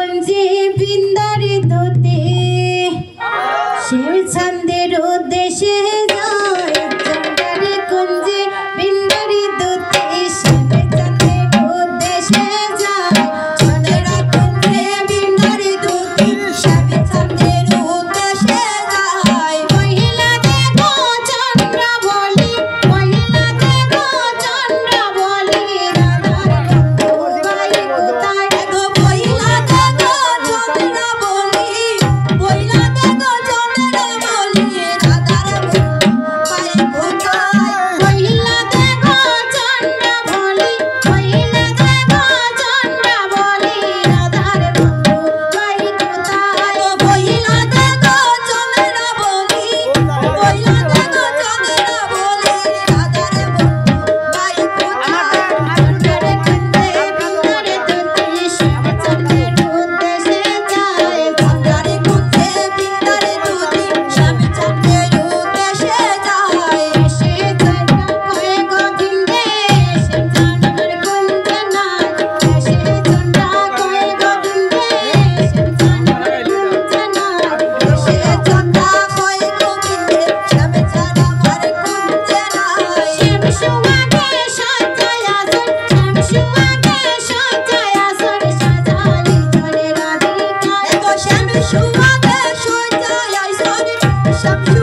কুঞ্জে বৃন্দারে দোতে শিব ছন্দের উদ্দেশ্যে যায় চন্দ্রারে কুঞ্জে বৃন্দারে দোতে শিব ছন্দের উদ্দেশ্যে যায় চন্দ্রা কুঞ্জে বৃন্দারে দোতে শিব ছন্দের উদ্দেশ্যে যায় মহিলা দেখো চন্দ্র বলি মহিলা দেখো চন্দ্র বলি রাধার বন্ধু ভাই কোথায় গো মহিলা দেখো চন্দ্র বলি মহিলা দেখো চন্দ্র বলি রাধার বন্ধু ভাই কোথায় মহিলা দেখো চন্দ্র বলি মহিলা দেখো চন্দ্র বলি রাধার বন্ধু ভাই কোথায় মহিলা দেখো চন্দ্র বলি মহিলা দেখো চন্দ্র বলি রাধার বন্ধু ভাই কোথায় চন্দ্রে কুঞ্জে বৃন্দারে দোতে শিব চন্দ্রের উদ্দেশ্যে যায় চন্দ্রে কুঞ্জে বৃন্দারে দোতে শিব চন্দ্রের উদ্দেশ্যে যায় এসে চন্দ্র কয়ে গোবিন্দে শিব চন্দ্রের কুঞ্জে নাই এসে চন্দ্র কয়ে গোবিন্দে শিব চন্দ্রের কুঞ্জে নাই এসে চন্দ্র কয়ে গোবিন্দে শিব চন্দ্রের কুঞ্জে নাই শিব সুয়াগে সাজায় আসর শিব সুয়াগে সাজায় আসর সাজালি চলে রাধিকা এগো শিব সুয়াগে সাজায় আসর শিব